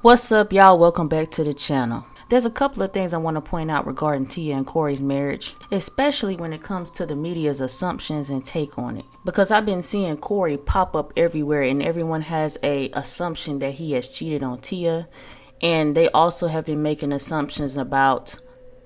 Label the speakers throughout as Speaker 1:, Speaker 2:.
Speaker 1: What's up, y'all? Welcome back to the channel. There's a couple of things I want to point out regarding Tia and Cory's marriage, especially when it comes to the media's assumptions and take on it. Because I've been seeing Cory pop up everywhere and everyone has a assumption that he has cheated on Tia, and they also have been making assumptions about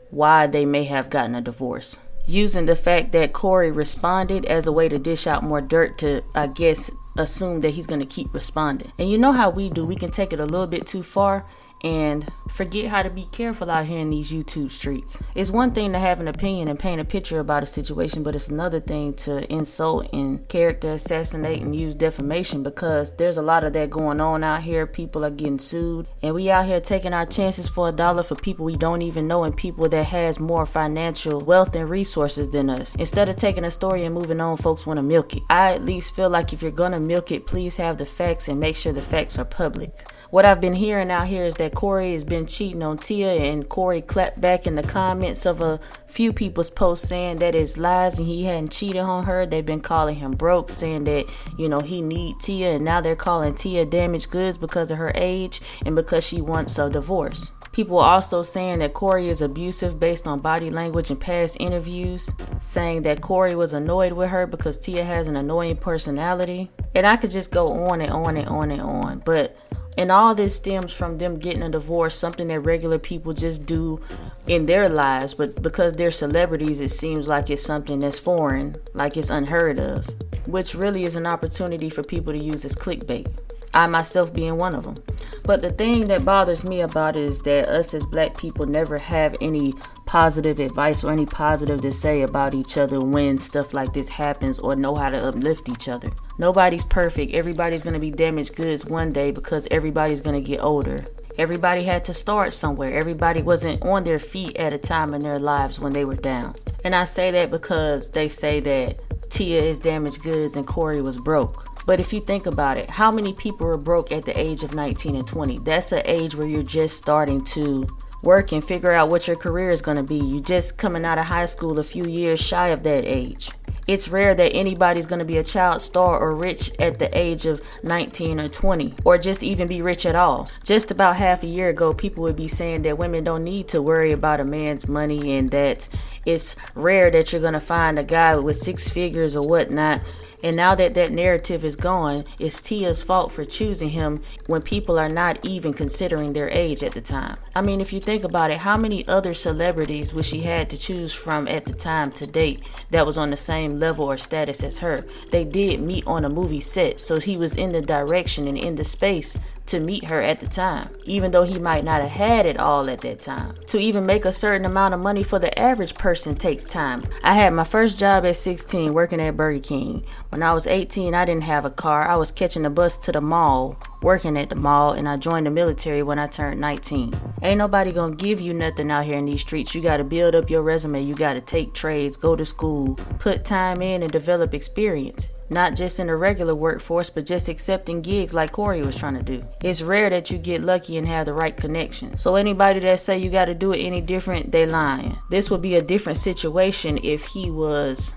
Speaker 1: why they may have gotten a divorce, using the fact that Cory responded as a way to dish out more dirt to, I guess, assume that he's going to keep responding. And you know how we do, we can take it a little bit too far and forget how to be careful out here in these YouTube streets. It's one thing to have an opinion and paint a picture about a situation, but it's another thing to insult and character assassinate and use defamation, because there's a lot of that going on out here. People are getting sued, and we out here taking our chances for $1 for people we don't even know and people that has more financial wealth and resources than us. Instead of taking a story and moving on, folks want to milk it. I at least feel like if you're gonna milk it, please have the facts and make sure the facts are public. What I've been hearing out here is that Cory has been cheating on Tia, and Cory clapped back in the comments of a few people's posts saying that it's lies and he hadn't cheated on her. They've been calling him broke, saying that, he need Tia, and now they're calling Tia damaged goods because of her age and because she wants a divorce. People are also saying that Cory is abusive based on body language and past interviews, saying that Cory was annoyed with her because Tia has an annoying personality. And I could just go on and on and on and on, but and all this stems from them getting a divorce, something that regular people just do in their lives. But because they're celebrities, it seems like it's something that's foreign, like it's unheard of, which really is an opportunity for people to use as clickbait. I myself being one of them. But the thing that bothers me about it is that us as black people never have any positive advice or any positive to say about each other when stuff like this happens, or know how to uplift each other. Nobody's perfect. Everybody's going to be damaged goods one day because everybody's going to get older. Everybody had to start somewhere. Everybody wasn't on their feet at a time in their lives when they were down. And I say that because they say that Tia is damaged goods and Cory was broke. But if you think about it, how many people were broke at the age of 19 and 20? That's an age where you're just starting to work and figure out what your career is going to be. You're just coming out of high school a few years shy of that age. It's rare that anybody's going to be a child star or rich at the age of 19 or 20, or just even be rich at all. Just about half a year ago, people would be saying that women don't need to worry about a man's money, and that it's rare that you're going to find a guy with 6 figures or whatnot. And now that that narrative is gone, it's Tia's fault for choosing him when people are not even considering their age at the time. I mean, if you think about it, how many other celebrities would she had to choose from at the time to date that was on the same level or status as her? They did meet on a movie set, so he was in the direction and in the space to meet her at the time, even though he might not have had it all at that time. To even make a certain amount of money for the average person takes time. I had my first job at 16 working at Burger King. When I was 18, I didn't have a car. I was catching a bus to the mall, working at the mall, and I joined the military when I turned 19. Ain't nobody gonna give you nothing out here in these streets. You gotta build up your resume. You gotta take trades, go to school, put time in, and develop experience. Not just in the regular workforce, but just accepting gigs like Cory was trying to do. It's rare that you get lucky and have the right connection. So anybody that say you got to do it any different, they lying. This would be a different situation if he was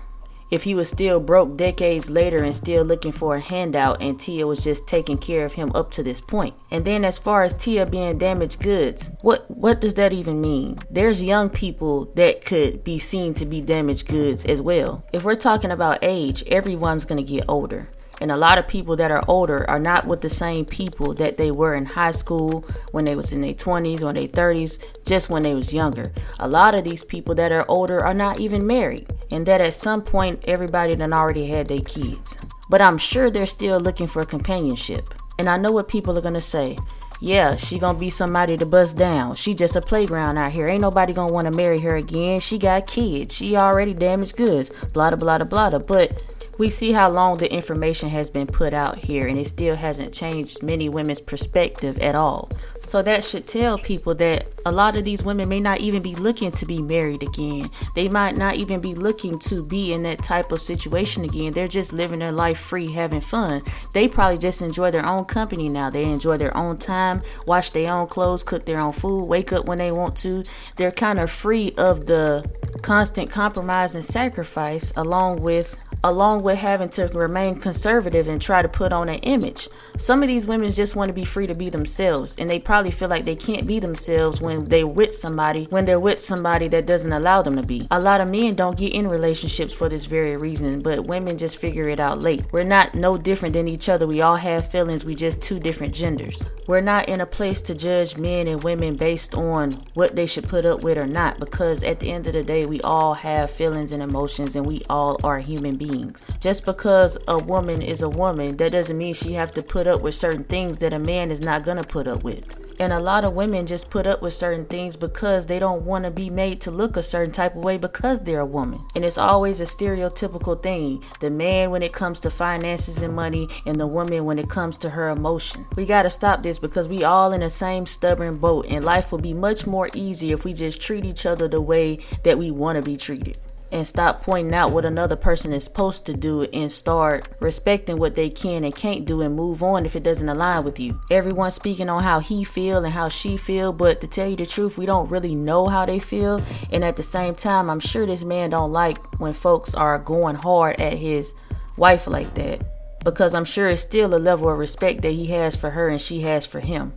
Speaker 1: still broke decades later and still looking for a handout, and Tia was just taking care of him up to this point. And then as far as Tia being damaged goods, what does that even mean? There's young people that could be seen to be damaged goods as well. If we're talking about age, everyone's going to get older. And a lot of people that are older are not with the same people that they were in high school, when they was in their 20s or their 30s, just when they was younger. A lot of these people that are older are not even married, and that at some point everybody done already had their kids. But I'm sure they're still looking for companionship. And I know what people are gonna say. Yeah, she gonna be somebody to bust down. She just a playground out here. Ain't nobody gonna want to marry her again. She got kids. She already damaged goods. Blah, blah, blah, blah, blah. But we see how long the information has been put out here, and it still hasn't changed many women's perspective at all. So that should tell people that a lot of these women may not even be looking to be married again. They might not even be looking to be in that type of situation again. They're just living their life free, having fun. They probably just enjoy their own company now. They enjoy their own time, wash their own clothes, cook their own food, wake up when they want to. They're kind of free of the constant compromise and sacrifice, along with along with having to remain conservative and try to put on an image. Some of these women just want to be free to be themselves, and they probably feel like they can't be themselves when they're with somebody that doesn't allow them to be. A lot of men don't get in relationships for this very reason, but women just figure it out late. We're not no different than each other. We all have feelings. We just two different genders. We're not in a place to judge men and women based on what they should put up with or not, because at the end of the day, we all have feelings and emotions, and we all are human beings. Just because a woman is a woman, that doesn't mean she have to put up with certain things that a man is not gonna put up with. And a lot of women just put up with certain things because they don't want to be made to look a certain type of way because they're a woman. And it's always a stereotypical thing. The man when it comes to finances and money, and the woman when it comes to her emotion. We got to stop this, because we all in the same stubborn boat, and life will be much more easy if we just treat each other the way that we want to be treated. And stop pointing out what another person is supposed to do, and start respecting what they can and can't do, and move on if it doesn't align with you. Everyone's speaking on how he feel and how she feel, but to tell you the truth, we don't really know how they feel. And at the same time, I'm sure this man don't like when folks are going hard at his wife like that, because I'm sure it's still a level of respect that he has for her and she has for him.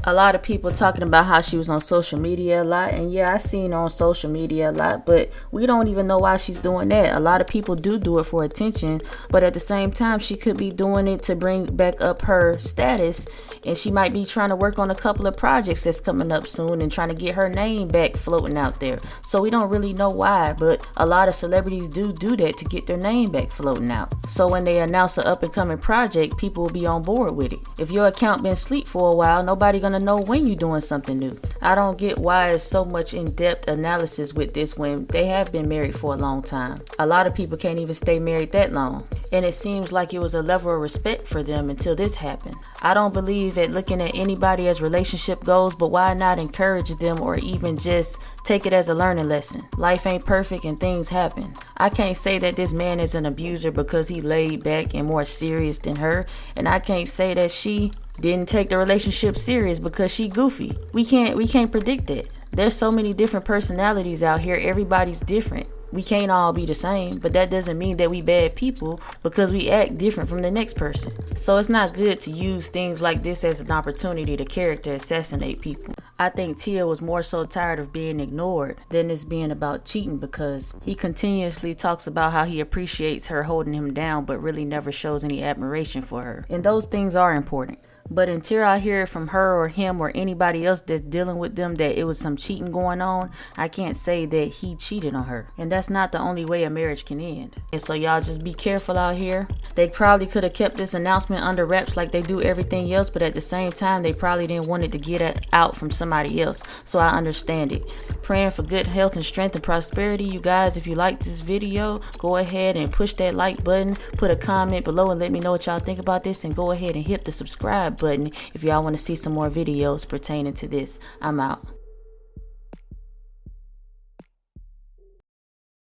Speaker 1: A lot of people talking about how she was on social media a lot, and yeah, I seen her on social media a lot, but we don't even know why she's doing that. A lot of people do it for attention, but at the same time, she could be doing it to bring back up her status, and she might be trying to work on a couple of projects that's coming up soon and trying to get her name back floating out there. So we don't really know why, but a lot of celebrities do that to get their name back floating out. So when they announce an up and coming project, people will be on board with it. If your account been asleep for a while, nobody gonna know when you're doing something new. I don't get why it's so much in-depth analysis with this when they have been married for a long time. A lot of people can't even stay married that long, and it seems like it was a level of respect for them until this happened. I don't believe at looking at anybody as relationship goes, but why not encourage them, or even just take it as a learning lesson? Life ain't perfect and things happen. I can't say that this man is an abuser because he laid back and more serious than her, and I can't say that she didn't take the relationship serious because she goofy. We can't predict that. There's so many different personalities out here. Everybody's different. We can't all be the same, but that doesn't mean that we bad people because we act different from the next person. So it's not good to use things like this as an opportunity to character assassinate people. I think Tia was more so tired of being ignored than this being about cheating, because he continuously talks about how he appreciates her holding him down, but really never shows any admiration for her. And those things are important. But until I hear from her or him or anybody else that's dealing with them that it was some cheating going on, I can't say that he cheated on her. And that's not the only way a marriage can end. And so y'all just be careful out here. They probably could have kept this announcement under wraps like they do everything else, but at the same time, they probably didn't want it to get it out from somebody else. So I understand it. Praying for good health and strength and prosperity. You guys, if you like this video, go ahead and push that like button, put a comment below and let me know what y'all think about this, and go ahead and hit the subscribe button if y'all want to see some more videos pertaining to this. I'm out.